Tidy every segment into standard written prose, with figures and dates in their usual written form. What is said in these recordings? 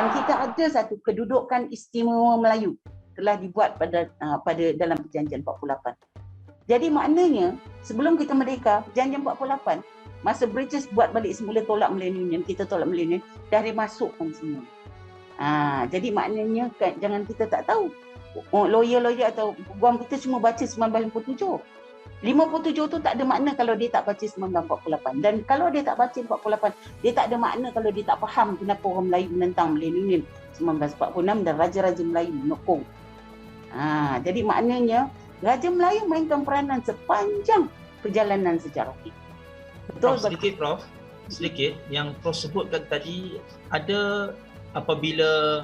Dan kita ada satu kedudukan istimewa Melayu telah dibuat pada dalam Perjanjian 48. Jadi maknanya sebelum kita merdeka, Perjanjian 48, masa British buat balik semula tolak Millennium Union, kita tolak Millennium, dah dimasukkan semua. Jadi maknanya kan, jangan kita tak tahu. Lawyer atau guam kita cuma baca 1957. 57 tu tak ada makna kalau dia tak baca 1948. Dan kalau dia tak baca 48, dia tak ada makna kalau dia tak faham kenapa orang Melayu menentang Millennium 1946 dan Raja-Raja Melayu menokong. Jadi maknanya Raja Melayu mainkan peranan sepanjang perjalanan sejarah kita. Betul. Prof, sedikit yang Prof sebutkan tadi, ada apabila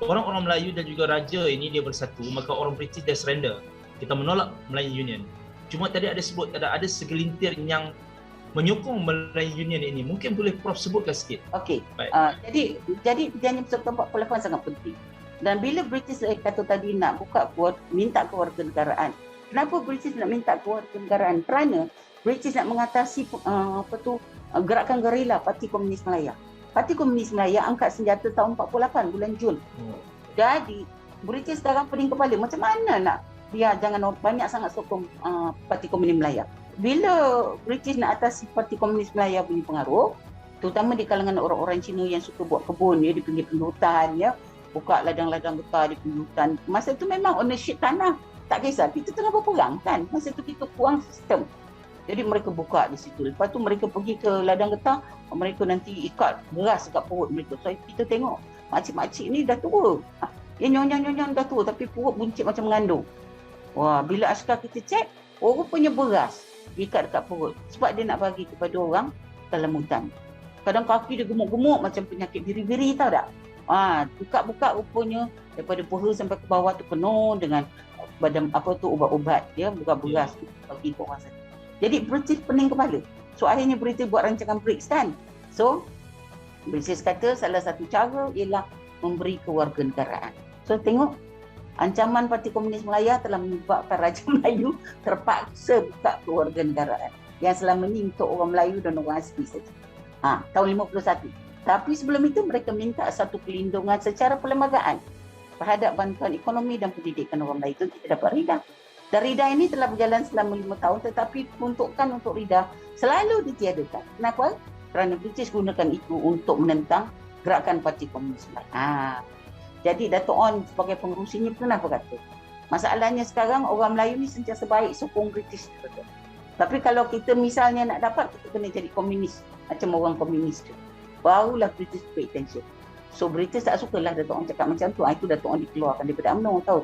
orang-orang Melayu dan juga Raja ini dia bersatu, maka orang British dia surrender. Kita menolak Melayu Union. Cuma tadi ada sebut ada segelintir yang menyokong Melayu Union ini. Mungkin boleh Prof sebutkan sikit. Okey. Jadi Perjanjian 48 sangat penting. Dan bila British kata tadi nak minta kewarganegaraan. Kenapa British nak minta kewarganegaraan? Kerana British nak mengatasi gerakan gerila Parti Komunis Malaya. Parti Komunis Malaya angkat senjata tahun 48 bulan Jun. Jadi British sekarang pening kepala macam mana nak dia jangan banyak sangat sokong Parti Komunis Malaya. Bila British nak atasi Parti Komunis Malaya punya pengaruh, terutama di kalangan orang-orang Cina yang suka buat kebun di pinggir-pinggir hutan, buka ladang-ladang getah di pinggir hutan. Masa tu memang ownership tanah tak kisah. Kita tengah berperang kan. Masa tu kita kurang sistem. Jadi mereka buka di situ. Lepas tu mereka pergi ke ladang getah, mereka nanti ikat beras dekat perut mereka. So kita tengok makcik-makcik ni dah tua. Nyonya-nyonya dah tua tapi perut buncit macam mengandung. Wah, bila askar kita cek, rupanya beras ikat dekat perut. Sebab dia nak bagi kepada orang dalam hutan. Kadang kaki dia gemuk-gemuk macam penyakit biri-biri, tahu tak? Buka-buka rupanya daripada peha sampai ke bawah tu penuh dengan ubat-ubat bukan beras bagi ke orang sana. Jadi British pening kepala. So akhirnya British buat rancangan BRICS kan. So British kata salah satu cara ialah memberi kewarganegaraan. So tengok, ancaman Parti Komunis Malaya telah menyebabkan Raja Melayu terpaksa buka kewarganegaraan yang selama ini untuk orang Melayu dan orang asli saja. Tahun 51. Tapi sebelum itu mereka minta satu pelindungan secara perlembagaan terhadap bantuan ekonomi dan pendidikan orang Melayu. Itu kita dapat RIDA. Dan RIDA ini telah berjalan selama 5 tahun, tetapi peruntukan untuk RIDA selalu ditiadakan. Kenapa? Kerana British gunakan itu untuk menentang gerakan Parti Komunis Malaya. Jadi Dato' On sebagai pengerusinya pernah berkata, masalahnya sekarang orang Melayu ni sentiasa baik sokong British. Tapi kalau kita misalnya nak dapat, kita kena jadi komunis macam orang komunis tu. Barulah British pay attention. So British tak sukalah Dato' On cakap macam tu. Itu Dato' On dikeluarkan daripada UMNO, tahu.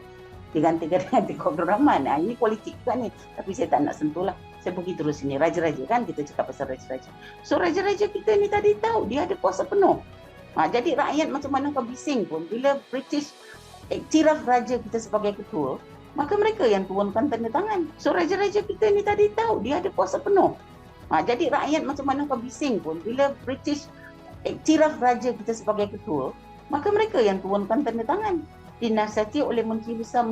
Digantikan dengan Tengku Abdul Rahman. Ini politik kan ni. Tapi saya tak nak sentuh lah. Saya pergi terus sini. Raja-raja kan, kita cakap pasal raja-raja. So raja-raja kita ni tadi tahu dia ada kuasa penuh. Jadi rakyat macam mana kau bising pun, bila British iktiraf raja kita sebagai ketua, maka mereka yang turunkan tanda tangan. So raja-raja kita ni tadi tahu dia ada kuasa penuh. Jadi rakyat macam mana kau bising pun, bila British iktiraf raja kita sebagai ketua, maka mereka yang turunkan tanda tangan. Dinasihati oleh menteri besar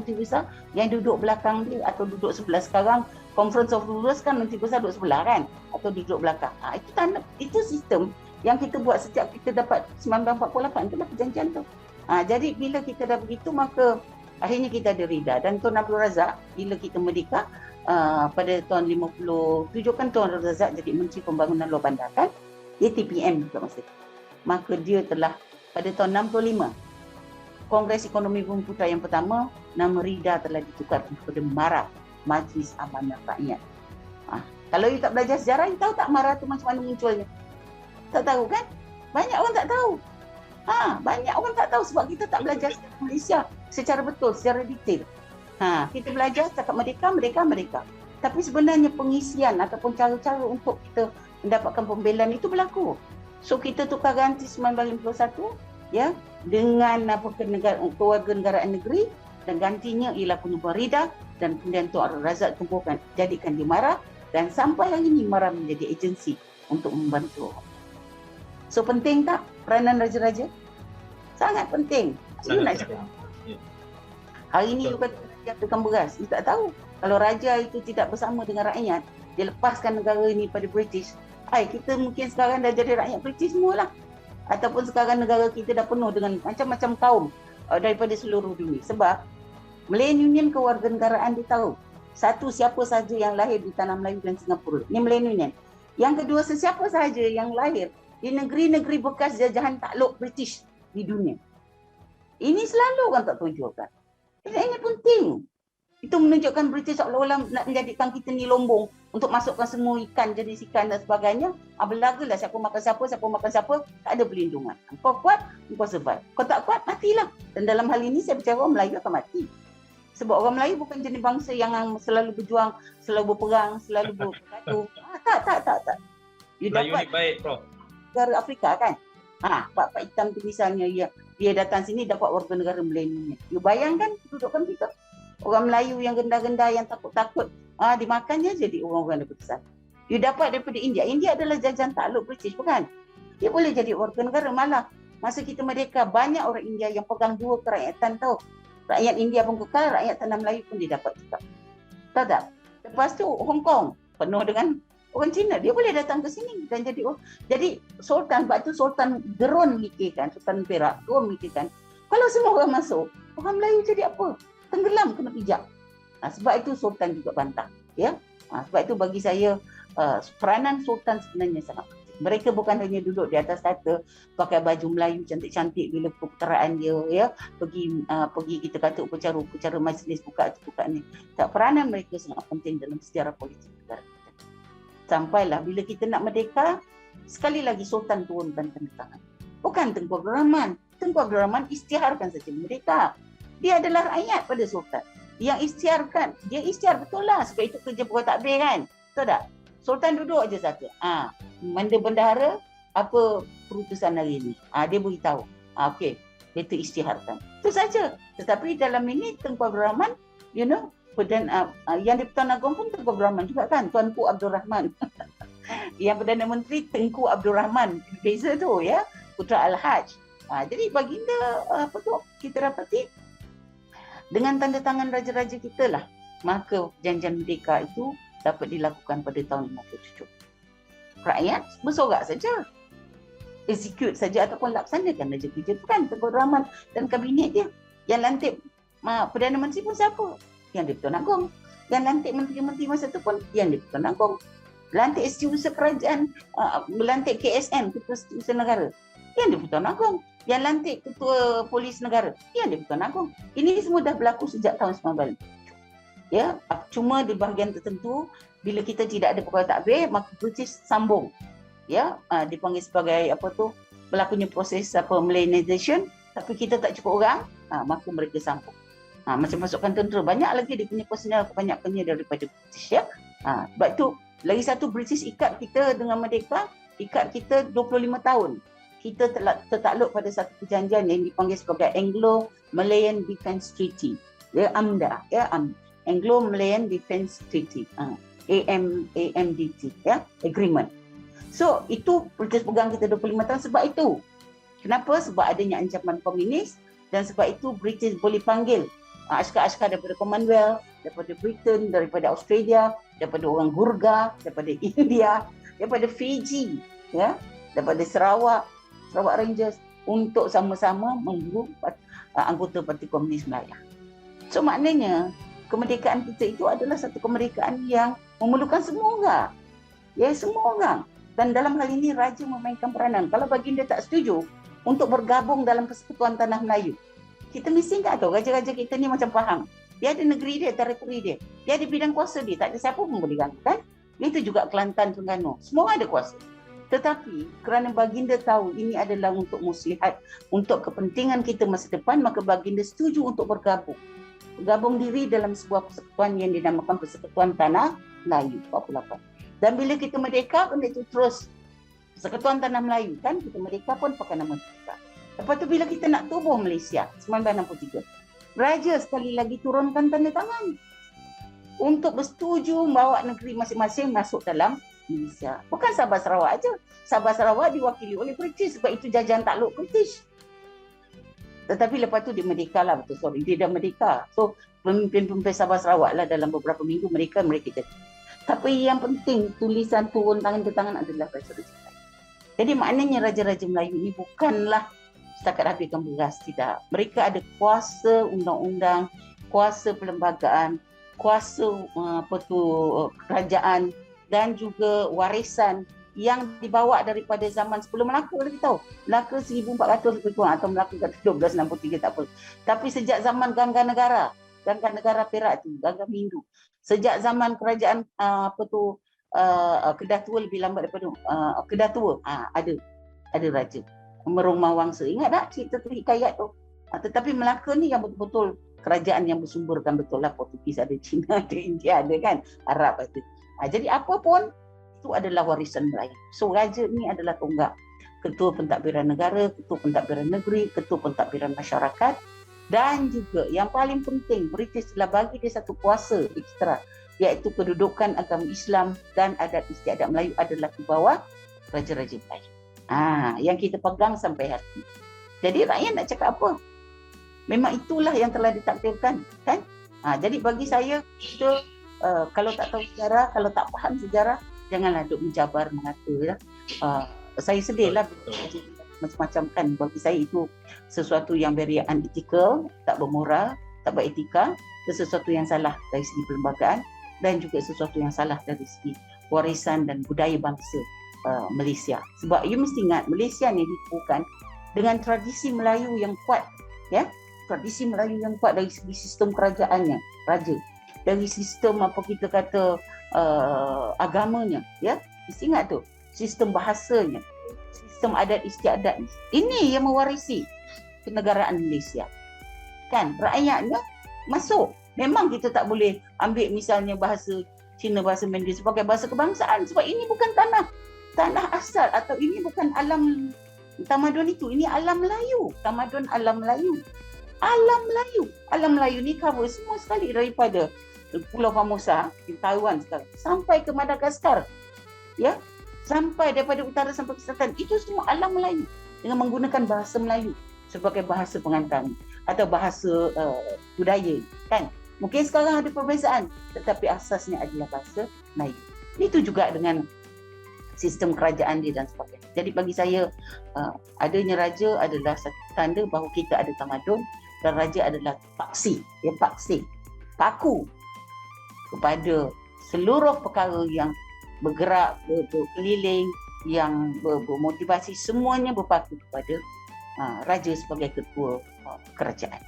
yang duduk belakang dia atau duduk sebelah sekarang. Conference of Rulers kan menteri besar duduk sebelah kan, atau duduk belakang. Itu sistem yang kita buat sejak kita dapat 1948, itulah perjanjian tu. Jadi bila kita dah begitu, maka akhirnya kita ada RIDA. Dan Tun Abdul Razak, bila kita merdeka pada tahun 57 kan Tun Abdul Razak jadi Menteri Pembangunan Luar Bandar kan, dia TPM juga masa itu. Maka dia telah pada tahun 65 Kongres Ekonomi Bumi Putra yang pertama, nama RIDA telah ditukar kepada MARA, Majlis Amanah Rakyat. Kalau you tak belajar sejarah, you tahu tak MARA tu macam mana munculnya? Tak tahu kan? Banyak orang tak tahu. Banyak orang tak tahu sebab kita tak belajar sejarah Malaysia secara betul, secara detail. Kita belajar cakap mereka. Tapi sebenarnya pengisian ataupun cara-cara untuk kita mendapatkan pembelaan itu berlaku. So kita tukar ganti 1951 dengan kewarganegaraan negeri, dan gantinya ialah penubuhan RIDA, dan kemudian Tun Abdul Razak kumpulkan jadikan di MARA, dan sampai hari ini MARA menjadi agensi untuk membantu. So penting tak peranan raja-raja? Sangat penting. Hari ini you kata raja tekan beras, you tak tahu. Kalau raja itu tidak bersama dengan rakyat, dia lepaskan negara ini pada British, kita mungkin sekarang dah jadi rakyat British semualah. Ataupun sekarang negara kita dah penuh dengan macam-macam kaum daripada seluruh dunia. Sebab Malayan Union kewarganegaraan dia tahu. Satu, siapa sahaja yang lahir di Tanah Melayu dan Singapura. Ini Malayan Union. Yang kedua, sesiapa sahaja yang lahir di negeri-negeri bekas jajahan takluk British di dunia. Ini selalu orang tak tunjukkan. Ini penting. Itu menunjukkan British seolah-olah nak menjadikan kita ni lombong untuk masukkan semua ikan, jenis ikan dan sebagainya. Belagalah siapa makan siapa, tak ada perlindungan. Kau kuat, kau survive. Kau tak kuat, matilah. Dan dalam hal ini saya percaya orang Melayu akan mati. Sebab orang Melayu bukan jenis bangsa yang selalu berjuang, selalu berperang, selalu bergaduh. Tak. You Melayu dapat ni baik, Prof. negara Afrika kan? Pak hitam tu misalnya, dia datang sini dapat warga negara Melayu. You bayangkan kedudukan kita. Orang Melayu yang gendah-gendah, yang takut-takut, dimakannya jadi orang-orang daripada sana. You dapat daripada India. India adalah jajahan takluk British, bukan? Dia boleh jadi warga negara. Malah masa kita merdeka, banyak orang India yang pegang dua kerakyatan tau. Rakyat India pun kekal, rakyat Tanah Melayu pun dia dapat juga. Tahu tak? Lepas tu Hong Kong penuh dengan orang Cina. Dia boleh datang ke sini dan jadi Sultan, sebab tu Sultan Gerun mikirkan, Sultan Perak Gerun mikirkan, kalau semua orang masuk, orang Melayu jadi apa? Tenggelam, kena pijak. Sebab itu Sultan juga bantah. Ya? Sebab itu bagi saya peranan Sultan sebenarnya sangat penting. Mereka bukan hanya duduk di atas tata, pakai baju Melayu cantik-cantik bila perputaraan dia, ya, pergi kita kata upacara majlis buka ni. Tak, peranan mereka sangat penting dalam sejarah politik negara kita. Sampailah bila kita nak merdeka, sekali lagi Sultan turunkan tanda tangan. Bukan Tengku Abdul Rahman. Tengku Abdul Rahman isytiharkan saja merdeka. Dia adalah rakyat pada Sultan. Yang isytiharkan, dia isytihar betul lah. Sebab itu kerja pegawai takbir kan. Betul tak? Sultan duduk aja satu. Menteri Bendahara, apa keputusan hari ini? Dia beritahu. Okey, itu isytiharkan. Itu saja. Tetapi dalam ini Tengku Abdul Rahman, you know, yang di-Pertuan Agong pun Tengku Abdul Rahman juga kan, Tuanku Abdul Rahman. Yang Perdana Menteri Tengku Abdul Rahman. Beza tu ya, Putra Al-Haj. Jadi baginda kita dapati dengan tanda tangan raja-raja kita lah, maka perjanjian merdeka itu dapat dilakukan pada tahun 57. Rakyat bersorak saja, execute saja ataupun laksanakan saja kerja itu kan Tengku Abdul Rahman dan kabinet dia. Yang lantik Perdana Menteri pun siapa? Yang di-Pertuan Agong. Yang lantik menteri-menteri masa itu pun yang di-Pertuan Agong. Lantik setiausaha kerajaan, melantik KSN, Ketua Setiausaha Negara, yang di-Pertuan Agong. Yang lantik Ketua Polis Negara, yang di-Pertuan Agong. Ini semua dah berlaku sejak tahun 19. Ya, cuma di bahagian tertentu bila kita tidak ada pegawai takbir, maka British sambung. Ya, dipanggil sebagai berlakunya proses Malayanization, tapi kita tak cukup orang, maka mereka sambung. Macam pasukan tentera, banyak lagi dia punya personal kebanyakannya daripada British ya. Sebab itu lagi satu, British ikat kita dengan merdeka, ikat kita 25 tahun. Kita tertakluk pada satu perjanjian yang dipanggil sebagai Anglo-Malayan Defence Treaty. Ya, AMDA, ya, Anglo-Malayan Defence Treaty, AMDT, ya, agreement. So, itu British pegang kita 25 tahun sebab itu. Kenapa? Sebab adanya ancaman komunis, dan sebab itu British boleh panggil askar-askar daripada Commonwealth, daripada Britain, daripada Australia, daripada orang Gurkha, daripada India, daripada Fiji, ya, daripada Sarawak Rangers, untuk sama-sama memburu anggota Parti Komunis Melayu. So maknanya kemerdekaan kita itu adalah satu kemerdekaan yang memerlukan semua orang. Ya, semua orang. Dan dalam hal ini raja memainkan peranan. Kalau baginda tak setuju untuk bergabung dalam Persekutuan Tanah Melayu, kita mesti tak tahu raja-raja kita ni macam faham. Dia ada negeri dia, teritori dia. Dia ada bidang kuasa dia. Tak ada siapa pun boleh ganggu kan? Itu juga Kelantan, Terengganu. Semua ada kuasa. Tetapi kerana baginda tahu ini adalah untuk muslihat, untuk kepentingan kita masa depan, maka baginda setuju untuk bergabung. Bergabung diri dalam sebuah persekutuan yang dinamakan Persekutuan Tanah Melayu 48. Dan bila kita merdeka, benda itu terus. Persekutuan Tanah Melayu kan, kita merdeka pun pakai nama kita. Lepas tu bila kita nak tubuh Malaysia 1963, raja sekali lagi turunkan tanda tangan untuk bersetuju membawa negeri masing-masing masuk dalam Malaysia. Bukan Sabah Sarawak aja. Sabah Sarawak diwakili oleh British sebab itu jajahan takluk British. Tetapi lepas tu dia merdeka lah, dia dah merdeka. So pemimpin-pemimpin Sabah Sarawak lah dalam beberapa minggu mereka jadi. Tapi yang penting tulisan turun tangan ke tangan adalah Raja Raja. Jadi maknanya raja-raja Melayu ini bukanlah setakat habiskan beras, tidak. Mereka ada kuasa undang-undang, kuasa perlembagaan, kuasa kerajaan dan juga warisan yang dibawa daripada zaman sebelum Melaka lagi tahu. Melaka 1400 lebih kurang atau Melaka kata 1263 tak apa. Tapi sejak zaman Gangga Negara Perak tu, Gangga Hindu. Sejak zaman kerajaan Kedah Tua lebih lambat daripada Kedah Tua, ada raja. Merung Mawangsa. Ingat tak cerita tu, hikayat tu? Tetapi Melaka ni yang betul-betul kerajaan yang bersumberkan betul lah. Portugis ada, Cina ada, India ada kan, Arab ada. Jadi apa pun itu adalah warisan Melayu. So raja ni adalah tonggak. Ketua Pentadbiran Negara, Ketua Pentadbiran Negeri, Ketua Pentadbiran Masyarakat, dan juga yang paling penting, British telah bagi dia satu kuasa ekstra, iaitu kedudukan agama Islam dan adat istiadat Melayu adalah di bawah raja-raja Melayu. Yang kita pegang sampai hari ini. Jadi rakyat nak cakap apa? Memang itulah yang telah ditakdirkan, kan? Jadi bagi saya, kita kalau tak tahu sejarah, kalau tak faham sejarah, janganlah duk menjabar mengata. Saya sedih lah macam-macam kan. Bagi saya itu sesuatu yang very unethical, tak bermoral, tak beretika, sesuatu yang salah dari segi perlembagaan dan juga sesuatu yang salah dari segi warisan dan budaya bangsa Malaysia. Sebab you mesti ingat, Malaysia ni dikukuhkan dengan tradisi Melayu yang kuat, ya. Tradisi Melayu yang kuat dari segi sistem kerajaannya, raja. Dari sistem apa kita kata agamanya, ya. Mesti ingat tu, sistem bahasanya, sistem adat istiadat. Ini yang mewarisi kenegaraan Malaysia. Kan, rakyatnya masuk. Memang kita tak boleh ambil misalnya bahasa Cina, bahasa Mandarin sebagai bahasa kebangsaan sebab ini bukan tanah asal, atau ini bukan alam tamadun itu, ini alam Melayu, tamadun alam Melayu. Alam Melayu ni cover semua sekali daripada Pulau Formosa di Taiwan sekarang sampai ke Madagaskar, ya, sampai daripada utara sampai ke selatan, itu semua alam Melayu dengan menggunakan bahasa Melayu sebagai bahasa pengantar atau bahasa budaya, kan. Mungkin sekarang ada perbezaan, tetapi asasnya adalah bahasa Melayu. Itu juga dengan sistem kerajaan dia dan sebagainya. Jadi bagi saya, adanya raja adalah satu tanda bahawa kita ada tamadun, dan raja adalah paksi, paku kepada seluruh perkara yang bergerak, berkeliling, yang bermotivasi, semuanya berpaku kepada raja sebagai ketua kerajaan.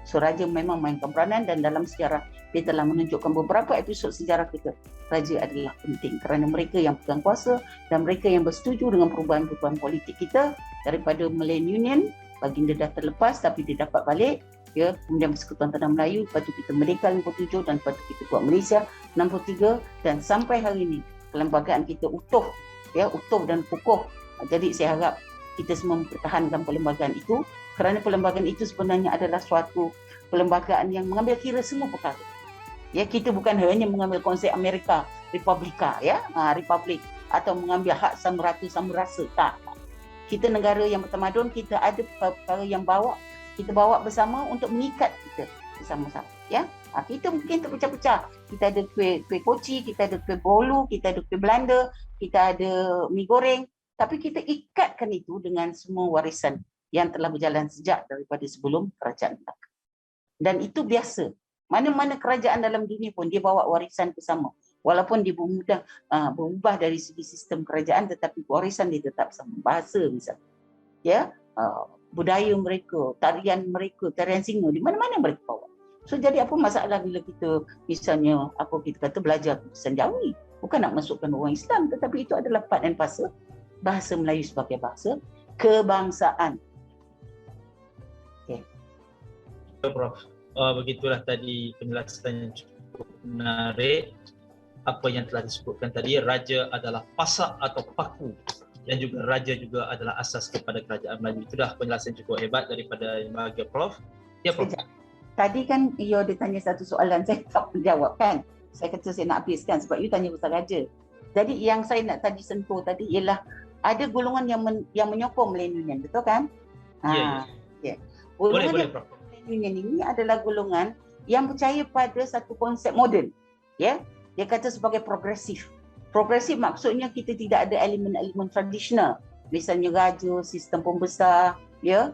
So raja memang mainkan peranan, dan dalam sejarah dia telah menunjukkan beberapa episod sejarah kita, raja adalah penting kerana mereka yang pegang kuasa dan mereka yang bersetuju dengan perubahan-perubahan politik kita daripada Malayan Union. Baginda dah terlepas tapi dia dapat balik, ya, kemudian Persekutuan Tanah Melayu, lepas tu kita Merdeka 57 dan lepas tu kita buat Malaysia 63, dan sampai hari ini perlembagaan kita utuh, ya, utuh dan kukuh. Jadi saya harap kita semua mempertahankan perlembagaan itu, kerana perlembagaan itu sebenarnya adalah suatu perlembagaan yang mengambil kira semua perkara. Ya, kita bukan hanya mengambil konsep Amerika, Republika, ya, Republik, atau mengambil hak sama rasa, tak. Kita negara yang bertamadun, kita ada perkara yang kita bawa bersama untuk mengikat kita bersama-sama, ya. Kita mungkin terpecah-pecah. Kita ada kuih koci, kita ada kuih bolu, kita ada kuih Belanda, kita ada mi goreng, tapi kita ikatkan itu dengan semua warisan yang telah berjalan sejak daripada sebelum kerajaan Melaka. Dan itu biasa. Mana-mana kerajaan dalam dunia pun dia bawa warisan bersama. Walaupun dia berubah dari segi sistem kerajaan, tetapi warisan dia tetap sama. Bahasa misalnya, ya, budaya mereka, tarian mereka, tarian singa, di mana-mana mereka bawa. So jadi apa masalah bila kita misalnya kita kata belajar tulisan Jawi? Bukan nak masukkan orang Islam, tetapi itu adalah part and parcel bahasa Melayu sebagai bahasa kebangsaan. Okay. Prof, begitulah tadi penjelasan yang cukup menarik. Apa yang telah disebutkan tadi, raja adalah pasak atau paku, dan juga raja juga adalah asas kepada kerajaan Melayu. Itu dah penjelasan cukup hebat daripada yang bahagia Prof. Ya Prof. Tadi kan you ada tanya satu soalan, saya tak menjawab kan. Saya kata saya nak habiskan sebab you tanya pasal raja. Jadi yang saya nak tadi sentuh tadi ialah ada golongan yang menyokong Malayan Union, betul kan? Ya. Golongan Prof. Malayan Union ini adalah golongan yang percaya pada satu konsep moden, ya. Dia kata sebagai progresif. Progresif maksudnya kita tidak ada elemen-elemen tradisional misalnya raja, sistem pembesar, ya,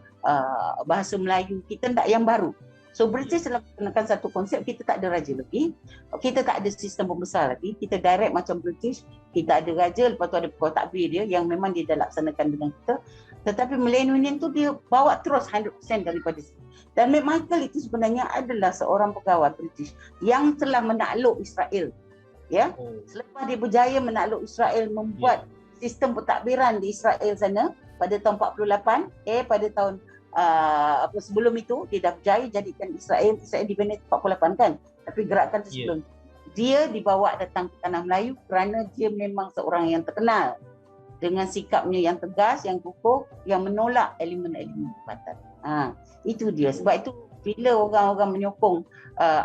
bahasa Melayu kita tak yang baru. So British telah menggunakan satu konsep, kita tak ada raja lagi, kita tak ada sistem pembesar lagi, kita direct macam British, kita ada raja, lepas tu ada pegawai takbir dia yang memang dia dah laksanakan dengan kita. Tetapi millennial tu dia bawa terus 100% daripada sini. Dan Michael itu sebenarnya adalah seorang pegawai British yang telah menakluk Israel. Ya, selepas dia berjaya menakluk Israel, membuat sistem pentadbiran di Israel sana pada tahun 48, pada tahun sebelum itu dia dah berjaya jadikan Israel dibina 48 kan, tapi gerakan tu sebelum dia dibawa datang ke tanah Melayu kerana dia memang seorang yang terkenal dengan sikapnya yang tegas, yang kukuh, yang menolak elemen-elemen tempatan. Itu dia. Sebab itu bila orang-orang menyokong,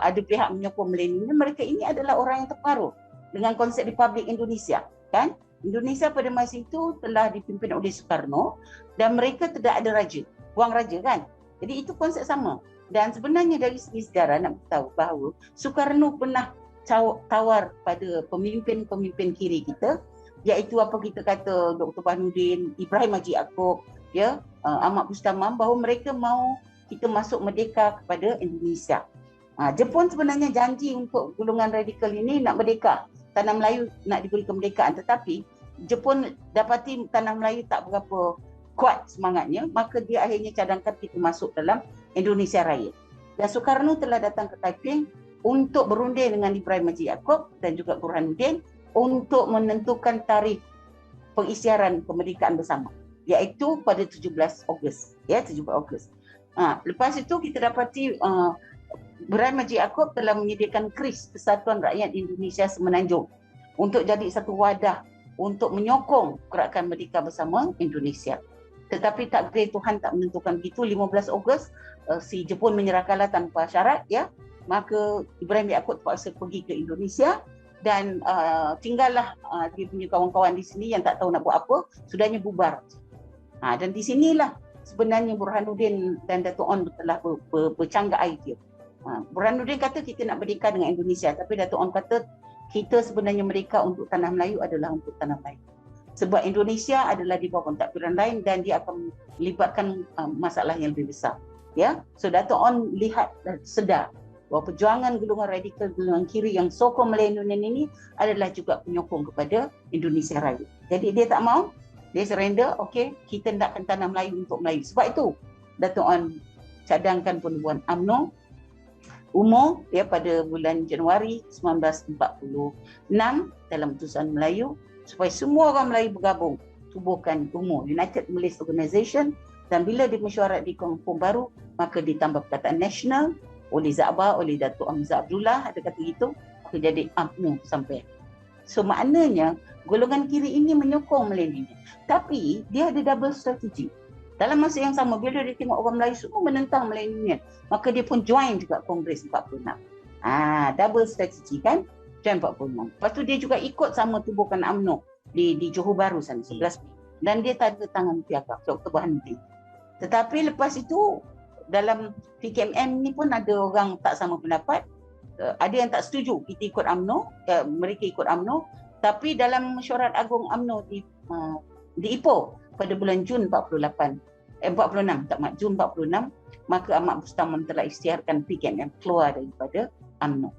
ada pihak menyokong milenial, mereka ini adalah orang yang terpengaruh dengan konsep Republik Indonesia, kan? Indonesia pada masa itu telah dipimpin oleh Soekarno dan mereka tidak ada raja, buang raja kan. Jadi itu konsep sama. Dan sebenarnya dari segi sejarah nak tahu bahawa Soekarno pernah tawar pada pemimpin-pemimpin kiri kita, iaitu apa kita kata Dr. Baharudin, Ibrahim Haji Yaakob, ya, Ahmad Bustamam, bahawa mereka mahu kita masuk merdeka kepada Indonesia. Jepun sebenarnya janji untuk golongan radikal ini nak merdeka. Tanah Melayu nak diberi kemerdekaan, tetapi Jepun dapati tanah Melayu tak berapa kuat semangatnya, maka dia akhirnya cadangkan kita masuk dalam Indonesia Raya. Dan Soekarno telah datang ke Taiping untuk berunding dengan Ibrahim Haji Yaakob dan juga Burhanuddin untuk menentukan tarikh pengisytiharan kemerdekaan bersama, iaitu pada 17 Ogos. Ya, 17 Ogos. Lepas itu kita dapati Ibrahim Haji Yaakob telah menyediakan KRIS, Persatuan Rakyat Indonesia Semenanjung, untuk jadi satu wadah untuk menyokong gerakan merdeka bersama Indonesia. Tetapi takdir Tuhan tak menentukan begitu. 15 Ogos si Jepun menyerahkanlah tanpa syarat, ya. Maka Ibrahim Yaakob terpaksa pergi ke Indonesia dan tinggallah dia punya kawan-kawan di sini yang tak tahu nak buat apa, sudahnya bubar. Dan di sinilah sebenarnya Burhanuddin dan Dato' On telah bercanggah idea. Burhanuddin kata kita nak merdeka dengan Indonesia, tapi Dato' On kata kita sebenarnya merdeka untuk tanah Melayu adalah untuk tanah Melayu. Sebab Indonesia adalah di bawah pentadbiran lain dan dia akan melibatkan masalah yang lebih besar. Ya, so Dato' On lihat dan sedar bahawa perjuangan golongan radikal, golongan kiri yang sokong milenial ini adalah juga penyokong kepada Indonesia Raya. Jadi dia tak mau, dia surrender, okey, kita nakkan tanah Melayu untuk Melayu. Sebab itu Dato' On cadangkan penubuhan UMNO umum, ya, pada bulan Januari 1946 dalam Utusan Melayu, supaya semua orang Melayu bergabung tubuhkan UMO, United Malays Organisation, dan bila dimesyuarat di Kuala Lumpur baru, maka ditambah perkataan nasional oleh Zakbar, oleh Datuk Hamzah Abdullah, ada kata gitu, maka jadi UMNO sampai. So maknanya golongan kiri ini menyokong milenial, tapi dia ada double strategi. Dalam masa yang sama, bila dia tengok orang Melayu semua menentang milenial, maka dia pun join juga Kongres 46. Double strategi kan, join 46. Lepas tu dia juga ikut sama tubuhkan UMNO di Johor Bahru sana, 11 Mei. Dan dia tanda tangan piagam Dr. Baharudin. Tetapi lepas itu, dalam PKMM ni pun ada orang tak sama pendapat. Ada yang tak setuju kita ikut UMNO, mereka ikut UMNO. Tapi dalam mesyuarat agung UMNO di Ipoh pada bulan Jun 46, Jun 46, maka Ahmad Bustamam telah isytiharkan PKMM keluar daripada UMNO.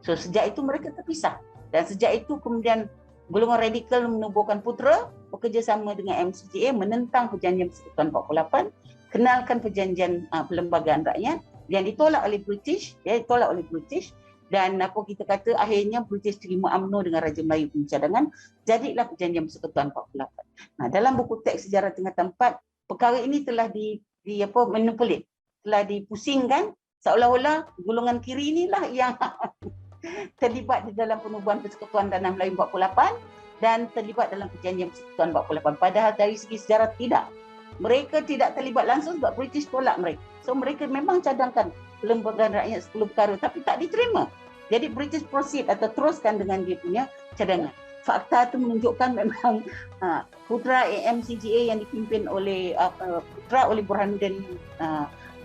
So sejak itu mereka terpisah, dan sejak itu kemudian golongan radikal menubuhkan putera bekerjasama dengan MCGA menentang perjanjian Persekutuan 48, kenalkan perjanjian Perlembagaan Rakyat yang ditolak oleh British, dan apa kita kata akhirnya British terima UMNO dengan Raja Melayu punya cadangan, jadilah perjanjian Persekutuan 48. Dalam buku teks sejarah Tingkatan 4, perkara ini telah manipulit, telah dipusingkan seolah-olah golongan kiri inilah yang terlibat di dalam penubuhan Persekutuan Tanah Melayu 48 dan terlibat dalam perjanjian Persekutuan 48. Padahal dari segi sejarah tidak. Mereka tidak terlibat langsung sebab British tolak mereka. So mereka memang cadangkan Perlembagaan Rakyat 10 perkara tapi tak diterima. Jadi British proceed atau teruskan dengan dia punya cadangan. Fakta itu menunjukkan memang putera AMCGA yang dipimpin oleh Burhanuddin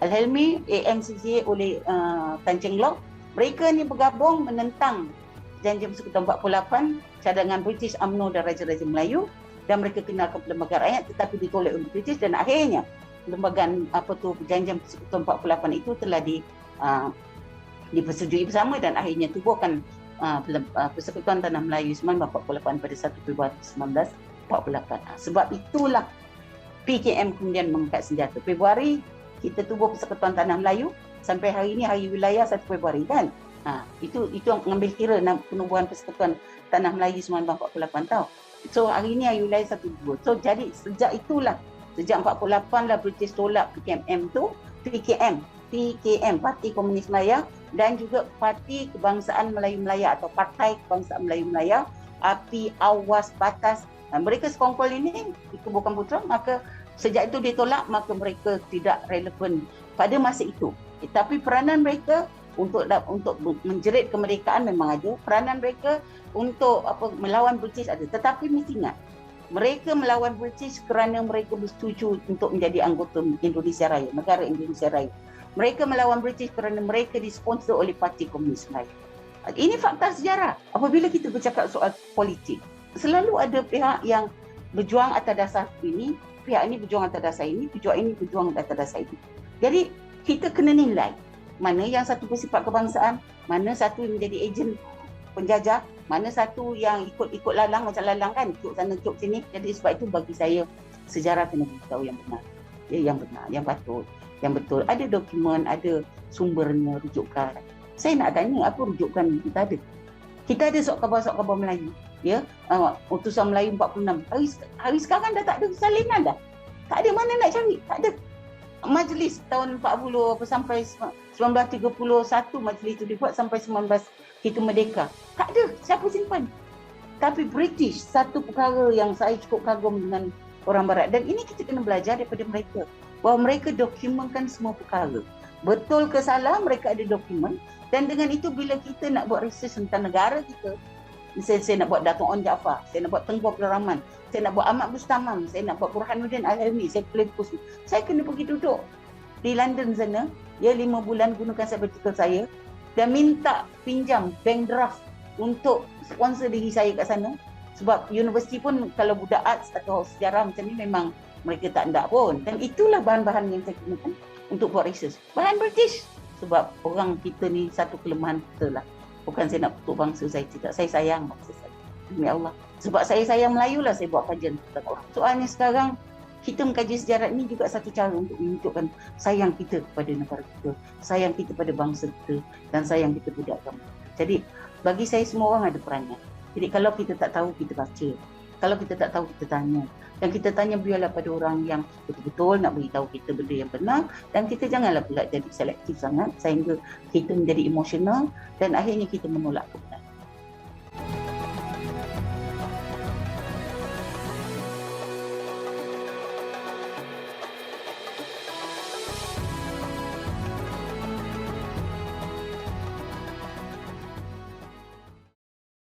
Al-Helmi, AMCGA oleh Tan Cheng Lock, mereka ni bergabung menentang Perjanjian Persekutuan 48, cadangan British, UMNO dan Raja-Raja Melayu, dan mereka kenalkan perlembagaan rakyat tetapi ditolak oleh British, dan akhirnya perlembagaan perjanjian Persekutuan 48 itu telah dipersetujui bersama dan akhirnya tubuhkan Persekutuan Tanah Melayu 1948 pada 1 Februari 1948. Sebab itulah PKM kemudian mengangkat senjata. Februari kita tubuh Persekutuan Tanah Melayu, sampai hari ini hari wilayah 1 Februari kan. Itu mengambil kira penubuhan Persekutuan Tanah Melayu 1948 tau. So hari ini hari wilayah 1 Februari. So jadi sejak itulah, sejak 48 lah British tolak PKM tu, PKM Parti Komunis Malaya, dan juga Parti Kebangsaan Melayu Melaya atau Partai Kebangsaan Melayu Melaya, Api Awas Batas. Mereka sekongkol ini dikuburkan putra, maka sejak itu ditolak, maka mereka tidak relevan pada masa itu. Tapi peranan mereka untuk menjerit kemerdekaan memang ada, peranan mereka untuk melawan British ada. Tetapi mesti ingat, mereka melawan British kerana mereka bersetuju untuk menjadi anggota Indonesia Raya, negara Indonesia Raya. Mereka melawan British kerana mereka disponsor oleh Parti Komunis Melayu. Ini fakta sejarah. Apabila kita bercakap soal politik, selalu ada pihak yang berjuang atas dasar ini, pihak ini berjuang atas dasar ini, pihak ini berjuang atas dasar ini. Jadi kita kena nilai mana yang satu bersifat kebangsaan, mana satu yang menjadi ejen penjajah, mana satu yang ikut lalang, macam lalang kan, ikut sana ikut sini. Jadi sebab itu bagi saya sejarah kena beritahu yang benar, yang benar, yang patut, yang betul. Ada dokumen, ada sumbernya, rujukan. Saya nak tanya apa rujukan kita ada? Kita ada sok khabar Melayu, ya, utusan Melayu 46. Hari sekarang dah tak ada salinan dah. Tak ada, mana nak cari? Tak ada. Majlis tahun 40 sampai 1931 majlis itu dibuat sampai 19 kita merdeka. Tak ada, siapa simpan? Tapi British, satu perkara yang saya cukup kagum dengan orang Barat, dan ini kita kena belajar daripada mereka, bahawa mereka dokumenkan semua perkara. Betul ke salah, mereka ada dokumen. Dan dengan itu bila kita nak buat research tentang negara kita, misalnya saya nak buat Dato' On Jaafar, saya nak buat Tengku Abdul Rahman, saya nak buat Ahmad Bustamam, saya nak buat Burhanuddin Al-Hilmi, saya kena pergi duduk di London sana, 5 bulan gunakan sabbatical saya dan minta pinjam bank draft untuk sponsor diri saya kat sana. Sebab universiti pun kalau budak arts atau sejarah macam ni memang mereka tak nak pun. Dan itulah bahan-bahan yang saya gunakan untuk buat research. Bahan British. Sebab orang kita ni satu kelemahan kita lah. Bukan saya nak kutuk bangsa saya, tidak. Saya sayang bangsa saya. Demi Allah. Sebab saya sayang Melayu lah saya buat kajian tentang orang. Soalnya sekarang kita mengkaji sejarah ini juga satu cara untuk menunjukkan sayang kita kepada negara kita, sayang kita pada bangsa kita, dan sayang kita pada agama. Jadi bagi saya semua orang ada perannya. Jadi kalau kita tak tahu, kita baca. Kalau kita tak tahu, kita tanya. Dan kita tanya biarlah pada orang yang betul-betul nak beritahu kita benda yang benar, dan kita janganlah pula jadi selektif sangat sehingga kita menjadi emosional dan akhirnya kita menolak kebenaran.